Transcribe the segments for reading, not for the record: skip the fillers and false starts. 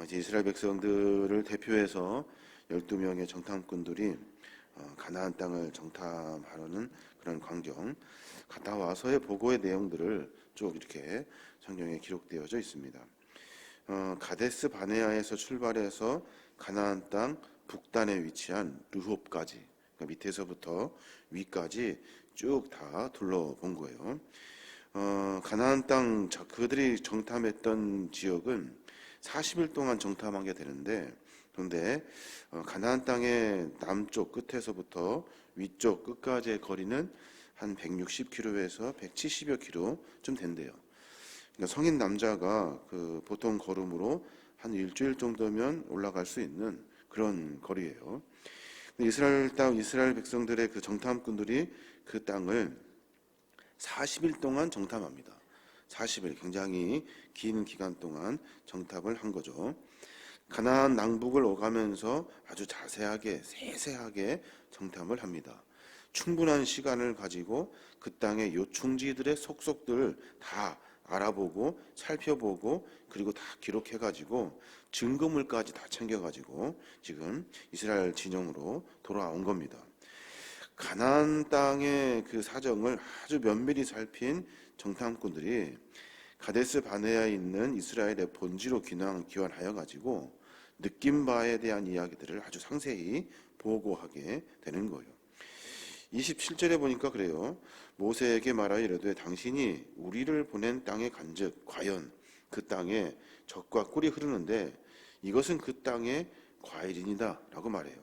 이제 이스라엘 백성들을 대표해서 12명의 정탐꾼들이 가나안 땅을 정탐하려는 그런 광경, 갔다 와서의 보고의 내용들을 쭉 이렇게 성경에 기록되어져 있습니다. 가데스 바네아에서 출발해서 가나안 땅 북단에 위치한 르홉까지, 그러니까 밑에서부터 위까지 쭉 다 둘러본 거예요. 가나안 땅 그들이 정탐했던 지역은 40일 동안 정탐하게 되는데, 그런데 가나안 땅의 남쪽 끝에서부터 위쪽 끝까지의 거리는 한 160km에서 170여 km쯤 된대요. 그러니까 성인 남자가 그 보통 걸음으로 한 일주일 정도면 올라갈 수 있는 그런 거리예요. 이스라엘 백성들의 그 정탐꾼들이 그 땅을 40일 동안 정탐합니다. 40일, 굉장히 긴 기간 동안 정탐을 한 거죠. 가나안 남북을 오가면서 아주 자세하게 세세하게 정탐을 합니다. 충분한 시간을 가지고 그 땅의 요충지들의 속속들을 다 알아보고 살펴보고 그리고 다 기록해가지고 증거물까지 다 챙겨가지고 지금 이스라엘 진영으로 돌아온 겁니다. 가나안 땅의 그 사정을 아주 면밀히 살핀 정탐꾼들이 가데스 바네아에 있는 이스라엘의 본지로 귀환하여 가지고 느낀 바에 대한 이야기들을 아주 상세히 보고하게 되는 거예요. 27절에 보니까 그래요. 모세에게 말하여 이르되 당신이 우리를 보낸 땅에 간즉 과연 그 땅에 젖과 꿀이 흐르는데 이것은 그 땅의 과일이니라 라고 말해요.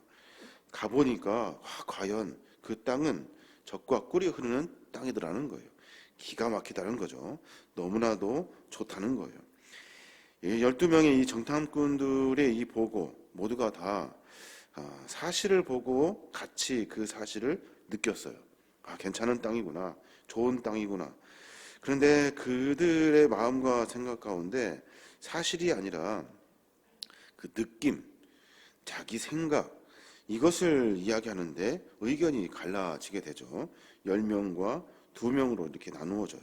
가보니까 과연 그 땅은 젖과 꿀이 흐르는 땅이더라는 거예요. 기가 막히다는 거죠. 너무나도 좋다는 거예요. 12명의 이 정탐꾼들의 이 보고 모두가 다 사실을 보고 같이 그 사실을 느꼈어요. 괜찮은 땅이구나, 좋은 땅이구나. 그런데 그들의 마음과 생각 가운데 사실이 아니라 그 느낌, 자기 생각, 이것을 이야기하는데 의견이 갈라지게 되죠. 10명과 2명으로 이렇게 나누어져요.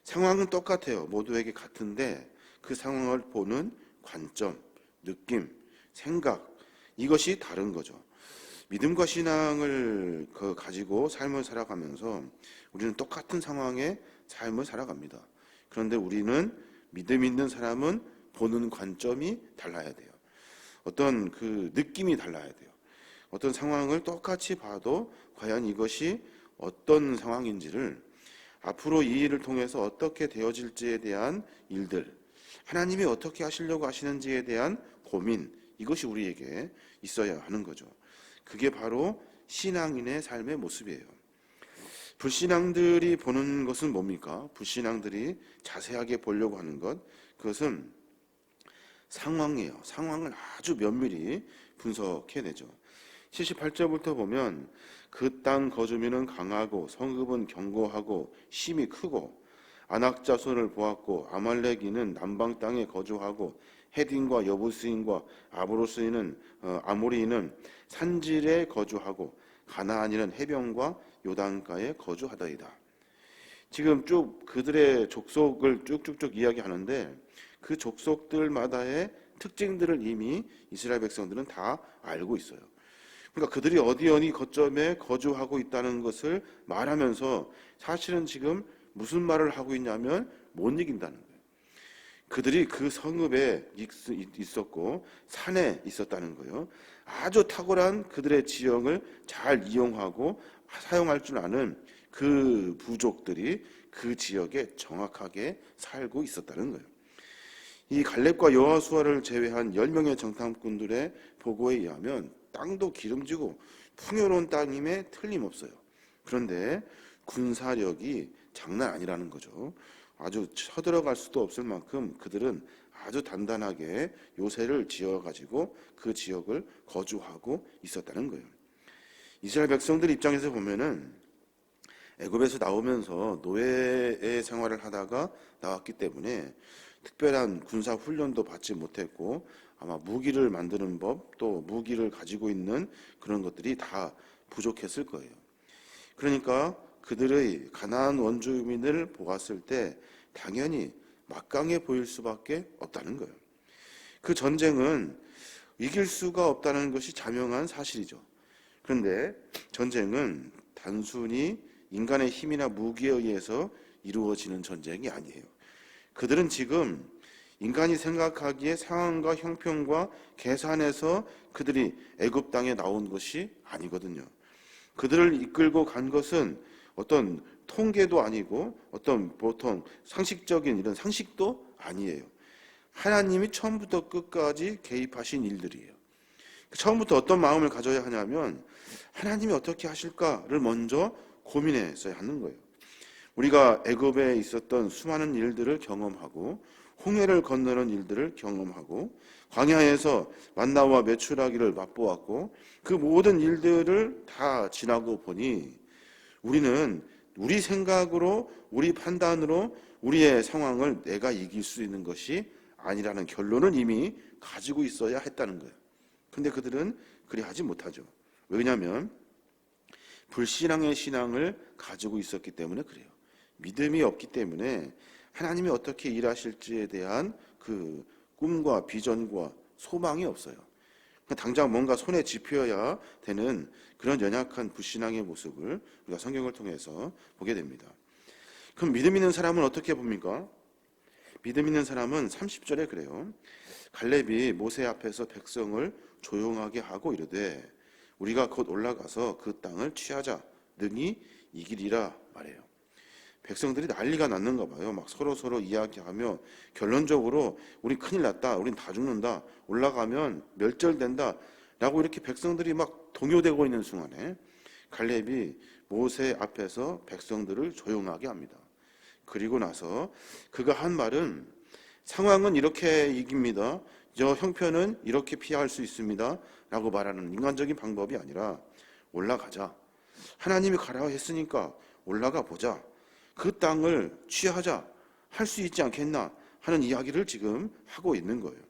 상황은 똑같아요. 모두에게 같은데 그 상황을 보는 관점, 느낌, 생각, 이것이 다른 거죠. 믿음과 신앙을 가지고 삶을 살아가면서 우리는 똑같은 상황에 삶을 살아갑니다. 그런데 우리는 믿음 있는 사람은 보는 관점이 달라야 돼요. 어떤 그 느낌이 달라야 돼요. 어떤 상황을 똑같이 봐도 과연 이것이 어떤 상황인지를 앞으로 이 일을 통해서 어떻게 되어질지에 대한 일들, 하나님이 어떻게 하시려고 하시는지에 대한 고민, 이것이 우리에게 있어야 하는 거죠. 그게 바로 신앙인의 삶의 모습이에요. 불신앙들이 보는 것은 뭡니까? 불신앙들이 자세하게 보려고 하는 것, 그것은 상황이에요. 상황을 아주 면밀히 분석해내죠. 78절부터 보면 그 땅 거주민은 강하고 성읍은 견고하고 심이 크고 아낙 자손을 보았고 아말렉인은 남방 땅에 거주하고 헤딘과 여부스인과 아모리인은 산질에 거주하고 가나안인은 해변과 요단가에 거주하더이다. 지금 쭉 그들의 족속을 쭉쭉쭉 이야기하는데 그 족속들마다의 특징들을 이미 이스라엘 백성들은 다 알고 있어요. 그러니까 그들이 어디 거점에 거주하고 있다는 것을 말하면서 사실은 지금 무슨 말을 하고 있냐면 못 이긴다는 거예요. 그들이 그 성읍에 있었고 산에 있었다는 거예요. 아주 탁월한 그들의 지형을 잘 이용하고 사용할 줄 아는 그 부족들이 그 지역에 정확하게 살고 있었다는 거예요. 이 갈렙과 여호수아를 제외한 10명의 정탐꾼들의 보고에 의하면 땅도 기름지고 풍요로운 땅임에 틀림없어요. 그런데 군사력이 장난 아니라는 거죠. 아주 쳐들어갈 수도 없을 만큼 그들은 아주 단단하게 요새를 지어가지고 그 지역을 거주하고 있었다는 거예요. 이스라엘 백성들 입장에서 보면은 애굽에서 나오면서 노예의 생활을 하다가 나왔기 때문에 특별한 군사 훈련도 받지 못했고 아마 무기를 만드는 법, 또 무기를 가지고 있는 그런 것들이 다 부족했을 거예요. 그러니까 그들의 가나안 원주민을 보았을 때 당연히 막강해 보일 수밖에 없다는 거예요. 그 전쟁은 이길 수가 없다는 것이 자명한 사실이죠. 그런데 전쟁은 단순히 인간의 힘이나 무기에 의해서 이루어지는 전쟁이 아니에요. 그들은 지금 인간이 생각하기에 상황과 형편과 계산해서 그들이 애굽 땅에 나온 것이 아니거든요. 그들을 이끌고 간 것은 어떤 통계도 아니고 어떤 보통 상식적인 이런 상식도 아니에요. 하나님이 처음부터 끝까지 개입하신 일들이에요. 처음부터 어떤 마음을 가져야 하냐면 하나님이 어떻게 하실까를 먼저 고민했어야 하는 거예요. 우리가 애굽에 있었던 수많은 일들을 경험하고 홍해를 건너는 일들을 경험하고 광야에서 만나와 메추라기를 맛보았고 그 모든 일들을 다 지나고 보니 우리는 우리 생각으로 우리 판단으로 우리의 상황을 내가 이길 수 있는 것이 아니라는 결론을 이미 가지고 있어야 했다는 거예요. 근데 그들은 그리하지 못하죠. 왜냐하면 불신앙의 신앙을 가지고 있었기 때문에 그래요. 믿음이 없기 때문에 하나님이 어떻게 일하실지에 대한 그 꿈과 비전과 소망이 없어요. 당장 뭔가 손에 짚어야 되는 그런 연약한 불신앙의 모습을 우리가 성경을 통해서 보게 됩니다. 그럼 믿음 있는 사람은 어떻게 봅니까? 믿음 있는 사람은 30절에 그래요. 갈렙이 모세 앞에서 백성을 조용하게 하고 이르되 우리가 곧 올라가서 그 땅을 취하자 능히 이기리라 말해요. 백성들이 난리가 났는가 봐요. 막 서로 이야기하며 결론적으로 우리 큰일 났다. 우린 다 죽는다. 올라가면 멸절된다. 라고 이렇게 백성들이 막 동요되고 있는 순간에 갈렙이 모세 앞에서 백성들을 조용하게 합니다. 그리고 나서 그가 한 말은 상황은 이렇게 이깁니다. 저 형편은 이렇게 피할 수 있습니다. 라고 말하는 인간적인 방법이 아니라 올라가자. 하나님이 가라 했으니까 올라가 보자. 그 땅을 취하자. 할 수 있지 않겠나 하는 이야기를 지금 하고 있는 거예요.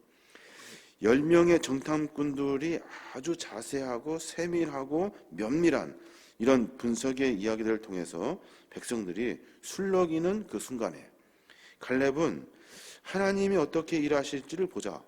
10명의 정탐꾼들이 아주 자세하고 세밀하고 면밀한 이런 분석의 이야기들을 통해서 백성들이 술렁이는 그 순간에 갈렙은 하나님이 어떻게 일하실지를 보자.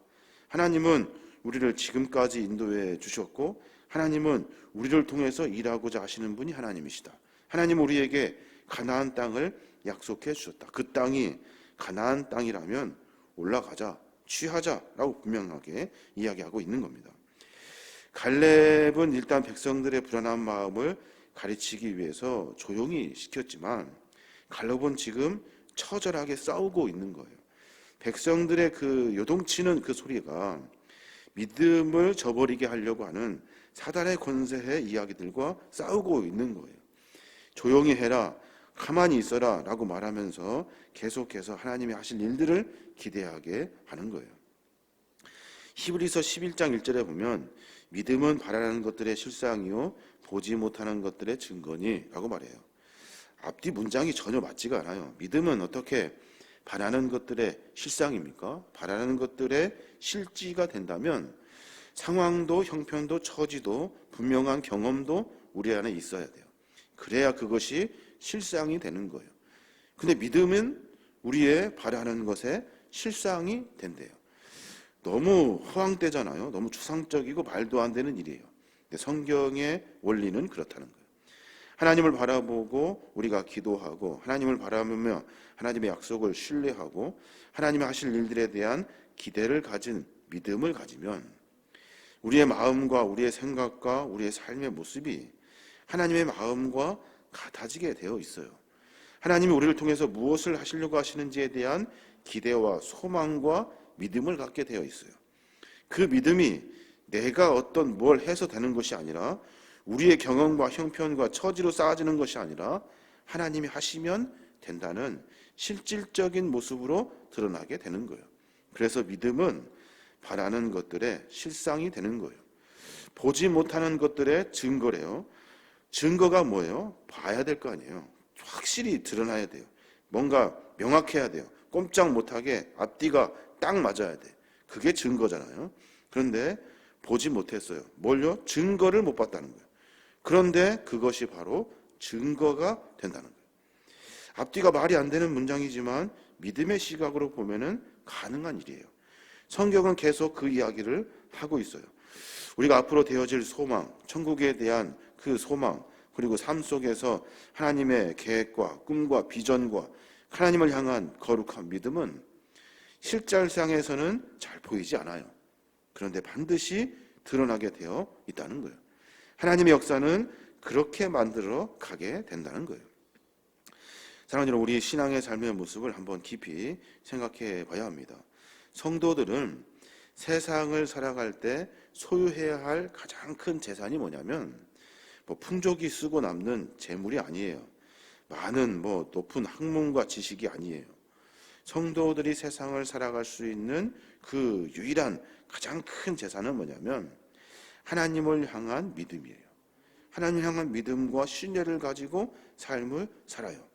하나님은 우리를 지금까지 인도해 주셨고 하나님은 우리를 통해서 일하고자 하시는 분이 하나님이시다. 하나님은 우리에게 가나안 땅을 약속해 주셨다. 그 땅이 가나안 땅이라면 올라가자, 취하자라고 분명하게 이야기하고 있는 겁니다. 갈렙은 일단 백성들의 불안한 마음을 가르치기 위해서 조용히 시켰지만 갈렙은 지금 처절하게 싸우고 있는 거예요. 백성들의 그 요동치는 그 소리가 믿음을 저버리게 하려고 하는 사단의 권세의 이야기들과 싸우고 있는 거예요. 조용히 해라, 가만히 있어라 라고 말하면서 계속해서 하나님이 하실 일들을 기대하게 하는 거예요. 히브리서 11장 1절에 보면 믿음은 바라는 것들의 실상이요 보지 못하는 것들의 증거니 라고 말해요. 앞뒤 문장이 전혀 맞지가 않아요. 믿음은 어떻게 바라는 것들의 실상입니까? 바라는 것들의 실지가 된다면 상황도 형편도 처지도 분명한 경험도 우리 안에 있어야 돼요. 그래야 그것이 실상이 되는 거예요. 근데 믿음은 우리의 바라는 것의 실상이 된대요. 너무 허황되잖아요. 너무 추상적이고 말도 안 되는 일이에요. 근데 성경의 원리는 그렇다는 거예요. 하나님을 바라보고 우리가 기도하고 하나님을 바라보며 하나님의 약속을 신뢰하고 하나님이 하실 일들에 대한 기대를 가진 믿음을 가지면 우리의 마음과 우리의 생각과 우리의 삶의 모습이 하나님의 마음과 같아지게 되어 있어요. 하나님이 우리를 통해서 무엇을 하시려고 하시는지에 대한 기대와 소망과 믿음을 갖게 되어 있어요. 그 믿음이 내가 어떤 뭘 해서 되는 것이 아니라 우리의 경험과 형편과 처지로 쌓아지는 것이 아니라 하나님이 하시면 된다는 실질적인 모습으로 드러나게 되는 거예요. 그래서 믿음은 바라는 것들의 실상이 되는 거예요. 보지 못하는 것들의 증거래요. 증거가 뭐예요? 봐야 될 거 아니에요. 확실히 드러나야 돼요. 뭔가 명확해야 돼요. 꼼짝 못하게 앞뒤가 딱 맞아야 돼. 그게 증거잖아요. 그런데 보지 못했어요. 뭘요? 증거를 못 봤다는 거예요. 그런데 그것이 바로 증거가 된다는 거예요. 앞뒤가 말이 안 되는 문장이지만 믿음의 시각으로 보면은 가능한 일이에요. 성경은 계속 그 이야기를 하고 있어요. 우리가 앞으로 되어질 소망, 천국에 대한 그 소망, 그리고 삶 속에서 하나님의 계획과 꿈과 비전과 하나님을 향한 거룩한 믿음은 실제상에서는 잘 보이지 않아요. 그런데 반드시 드러나게 되어 있다는 거예요. 하나님의 역사는 그렇게 만들어 가게 된다는 거예요. 사랑하는 여러분, 우리 신앙의 삶의 모습을 한번 깊이 생각해 봐야 합니다. 성도들은 세상을 살아갈 때 소유해야 할 가장 큰 재산이 뭐냐면 풍족이 쓰고 남는 재물이 아니에요. 많은 높은 학문과 지식이 아니에요. 성도들이 세상을 살아갈 수 있는 그 유일한 가장 큰 재산은 뭐냐면 하나님을 향한 믿음이에요. 하나님을 향한 믿음과 신뢰를 가지고 삶을 살아요.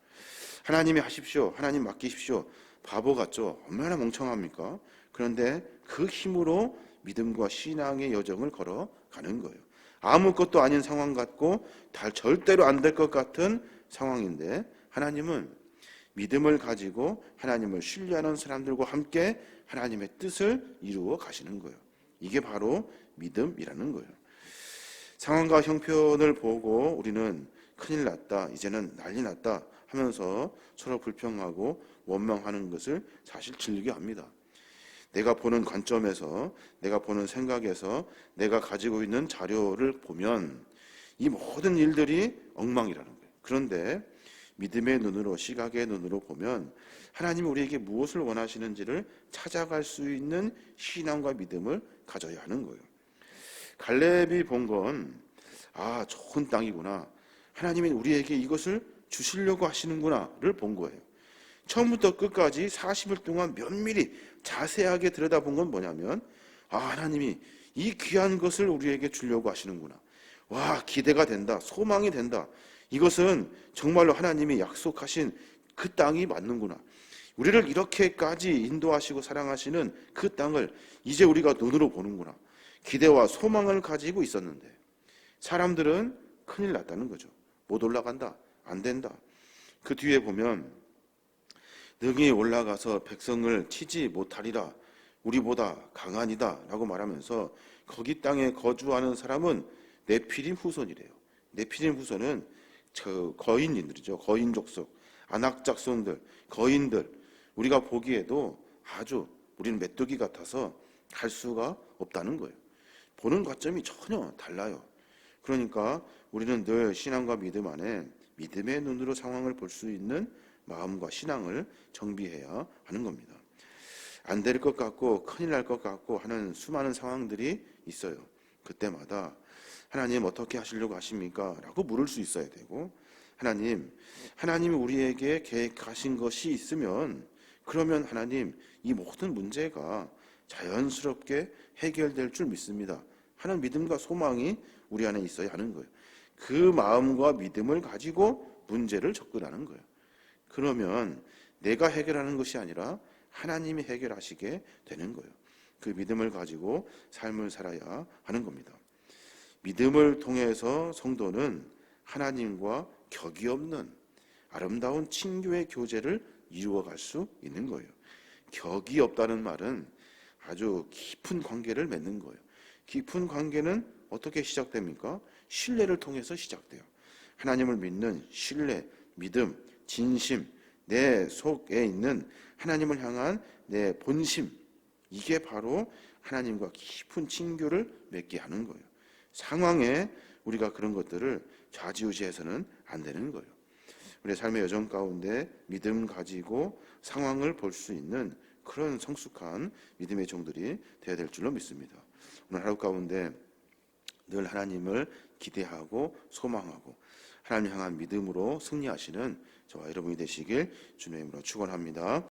하나님이 하십시오. 하나님 맡기십시오. 바보 같죠? 얼마나 멍청합니까? 그런데 그 힘으로 믿음과 신앙의 여정을 걸어가는 거예요. 아무것도 아닌 상황 같고 절대로 안 될 것 같은 상황인데 하나님은 믿음을 가지고 하나님을 신뢰하는 사람들과 함께 하나님의 뜻을 이루어 가시는 거예요. 이게 바로 믿음이라는 거예요. 상황과 형편을 보고 우리는 큰일 났다, 이제는 난리 났다 하면서 서로 불평하고 원망하는 것을 사실 즐겨 합니다. 내가 보는 관점에서, 내가 보는 생각에서, 내가 가지고 있는 자료를 보면 이 모든 일들이 엉망이라는 거예요. 그런데 믿음의 눈으로, 시각의 눈으로 보면 하나님이 우리에게 무엇을 원하시는지를 찾아갈 수 있는 신앙과 믿음을 가져야 하는 거예요. 갈렙이 본 건 좋은 땅이구나, 하나님이 우리에게 이것을 주시려고 하시는구나를 본 거예요. 처음부터 끝까지 40일 동안 면밀히 자세하게 들여다본 건 뭐냐면 하나님이 이 귀한 것을 우리에게 주려고 하시는구나. 와, 기대가 된다, 소망이 된다. 이것은 정말로 하나님이 약속하신 그 땅이 맞는구나. 우리를 이렇게까지 인도하시고 사랑하시는 그 땅을 이제 우리가 눈으로 보는구나. 기대와 소망을 가지고 있었는데 사람들은 큰일 났다는 거죠. 못 올라간다, 안 된다. 그 뒤에 보면 능히 올라가서 백성을 치지 못하리라, 우리보다 강하니다 라고 말하면서 거기 땅에 거주하는 사람은 네피림 후손이래요. 네피림 후손은 거인들이죠. 거인 족속, 아낙 작손들, 거인들. 우리가 보기에도 아주 우리는 메뚜기 같아서 갈 수가 없다는 거예요. 보는 관점이 전혀 달라요. 그러니까 우리는 늘 신앙과 믿음 안에 믿음의 눈으로 상황을 볼 수 있는 마음과 신앙을 정비해야 하는 겁니다. 안 될 것 같고 큰일 날 것 같고 하는 수많은 상황들이 있어요. 그때마다 하나님 어떻게 하시려고 하십니까? 라고 물을 수 있어야 되고, 하나님이 우리에게 계획하신 것이 있으면 그러면 하나님 이 모든 문제가 자연스럽게 해결될 줄 믿습니다 하는 믿음과 소망이 우리 안에 있어야 하는 거예요. 그 마음과 믿음을 가지고 문제를 접근하는 거예요. 그러면 내가 해결하는 것이 아니라 하나님이 해결하시게 되는 거예요. 그 믿음을 가지고 삶을 살아야 하는 겁니다. 믿음을 통해서 성도는 하나님과 격이 없는 아름다운 친교의 교제를 이루어갈 수 있는 거예요. 격이 없다는 말은 아주 깊은 관계를 맺는 거예요. 깊은 관계는 어떻게 시작됩니까? 신뢰를 통해서 시작돼요. 하나님을 믿는 신뢰, 믿음, 진심, 내 속에 있는 하나님을 향한 내 본심, 이게 바로 하나님과 깊은 친교를 맺게 하는 거예요. 상황에 우리가 그런 것들을 좌지우지해서는 안 되는 거예요. 우리의 삶의 여정 가운데 믿음 가지고 상황을 볼 수 있는 그런 성숙한 믿음의 종들이 되어야 될 줄로 믿습니다. 오늘 하루 가운데 늘 하나님을 기대하고 소망하고 하나님 향한 믿음으로 승리하시는 저와 여러분이 되시길 주님의 이름으로 축원합니다.